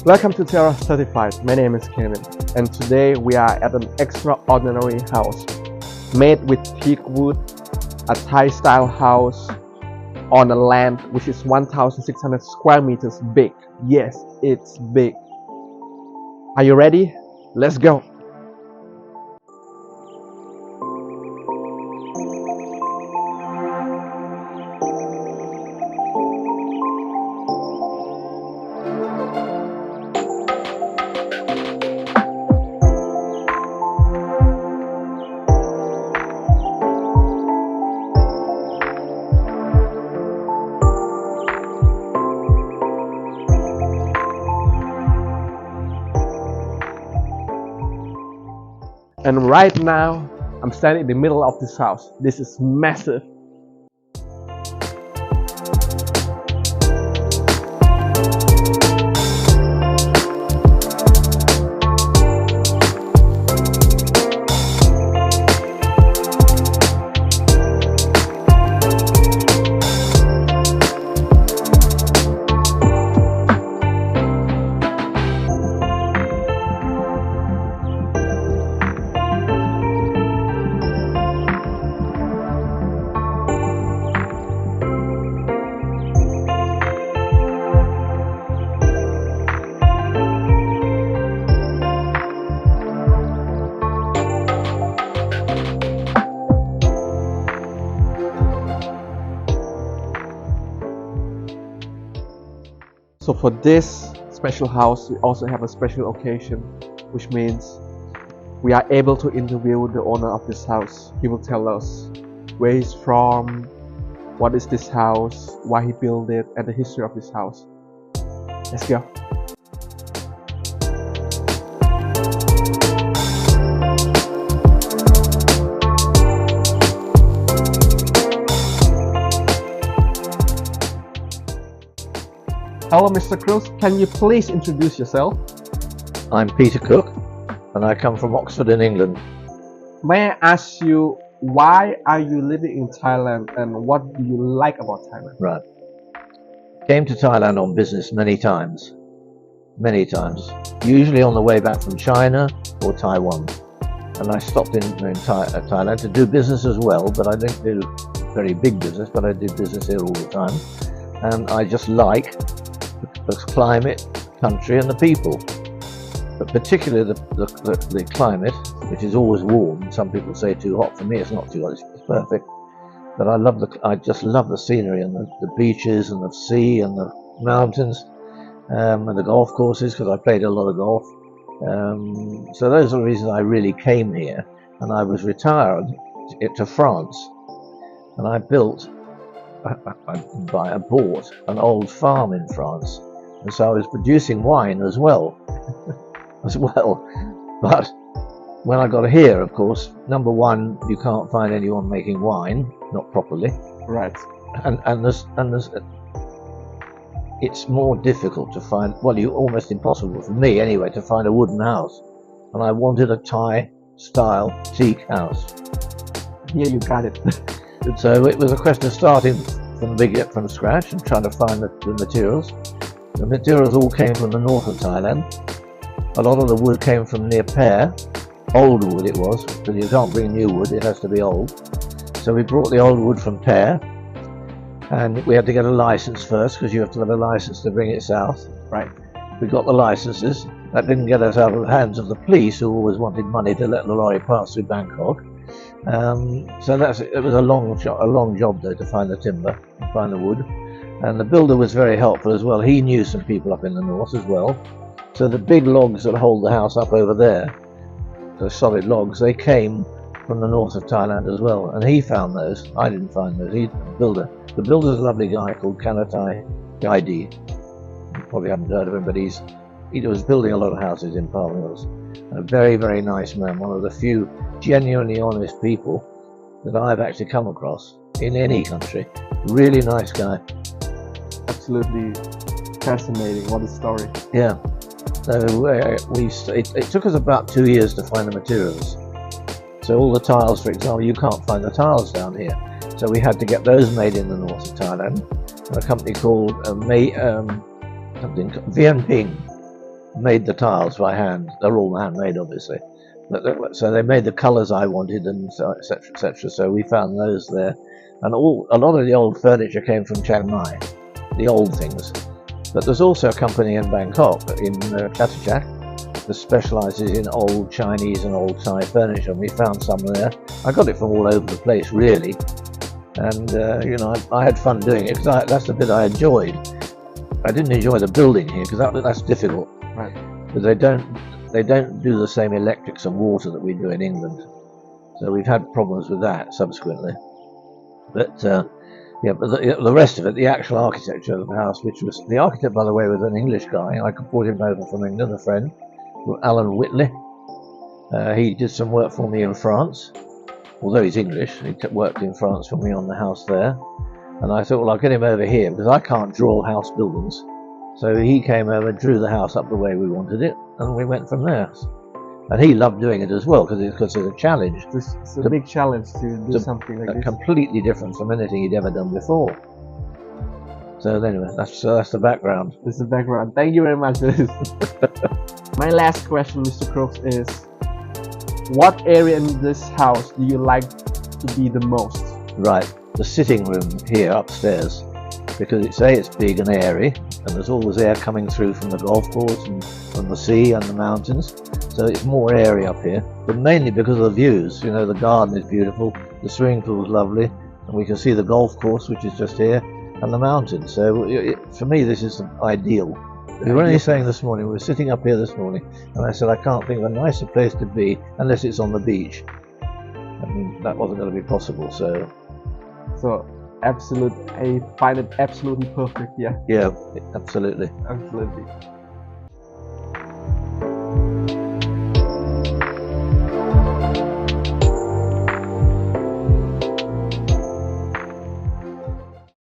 Welcome to Tierra Certified. My name is Kevin, and today we are at an extraordinary house made with teak wood, a Thai style house on a land which is 1,600 square meters big. Yes, it's big. Are you ready? Let's go. And right now, I'm standing in the middle of this house. This is massive. So for this special house, we also have a special occasion, which means we are able to interview the owner of this house. He will tell us where he's from, what is this house, why he built it, and the history of this house. Let's go. Hello, Mr. Cruz. Can you please introduce yourself? I'm Peter Cook, and I come from Oxford in England. May I ask you, why are you living in Thailand and what do you like about Thailand? Right. Came to Thailand on business many times. Usually on the way back from China or Taiwan. And I stopped in Thailand to do business as well, but I didn't do very big business, but I did business here all the time. And I just like the climate, country and the people, but particularly the climate, which is always warm. Some people say too hot. For me it's not too hot, it's perfect. But I just love the scenery and the beaches and the sea and the mountains, and the golf courses, because I played a lot of golf. So those are the reasons I really came here. And I was retired to France, and I bought an old farm in France, and so I was producing wine as well. But when I got here, of course, number one, you can't find anyone making wine, not properly. Right. And it's more difficult to find, almost impossible for me anyway, to find a wooden house. And I wanted a Thai style teak house. Here you got it. So it was a question of starting from scratch and trying to find the materials. The materials all came from the north of Thailand. A lot of the wood came from near Pair. Old wood it was, because you can't bring new wood, it has to be old. So we brought the old wood from Pair, and we had to get a license first, because you have to have a license to bring it south. Right. We got the licenses. That didn't get us out of the hands of the police, who always wanted money to let the lorry pass through Bangkok. So it was a long job though to find the timber, and find the wood, and the builder was very helpful as well. He knew some people up in the north as well. So the big logs that hold the house up over there, the solid logs, they came from the north of Thailand as well, and he found those. I didn't find those. The builder's a lovely guy called Kanatai Gaidi. You probably haven't heard of him, but he was building a lot of houses in Palm Hills. A very, very nice man, one of the few genuinely honest people that I've actually come across in any country. Really nice guy. Absolutely fascinating. What a story. Yeah. So it took us about 2 years to find the materials. So all the tiles, for example, you can't find the tiles down here. So we had to get those made in the north of Thailand. A company called Vientiane made the tiles by hand. They're all handmade, obviously. So they made the colours I wanted, and so etc. etc. So we found those there, and a lot of the old furniture came from Chiang Mai, the old things. But there's also a company in Bangkok, in Chatuchak, that specialises in old Chinese and old Thai furniture, and we found some there. I got it from all over the place, really, and you know, I had fun doing it because that's the bit I enjoyed. I didn't enjoy the building here because that's difficult, Right. because they don't do the same electrics and water that we do in England, so we've had problems with that subsequently. But yeah, but the rest of it, the actual architecture of the house, which was, the architect, by the way, was an English guy. I brought him over from England, a friend, Alan Whitley. He did some work for me in France, although he's English. He worked in France for me on the house there. And I thought, well, I'll get him over here, because I can't draw house buildings. So he came over, drew the house up the way we wanted it, and we went from there. And he loved doing it as well, because it's a challenge. It's a big challenge to do something like this. Completely different from anything he'd ever done before. So anyway, that's the background. This is the background. Thank you very much for this. My last question, Mr. Crooks, is what area in this house do you like to be the most? Right, the sitting room here upstairs, because it's big and airy, and there's always air coming through from the golf course and from the sea and the mountains. So it's more airy up here, but mainly because of the views. You know, the garden is beautiful, the swimming pool is lovely, and we can see the golf course, which is just here, and the mountains. So for me, this is ideal. We were only saying this morning, we were sitting up here this morning, and I said I can't think of a nicer place to be unless it's on the beach. I mean, that wasn't going to be possible. So I find it absolutely perfect. Yeah. Yeah, absolutely. Absolutely.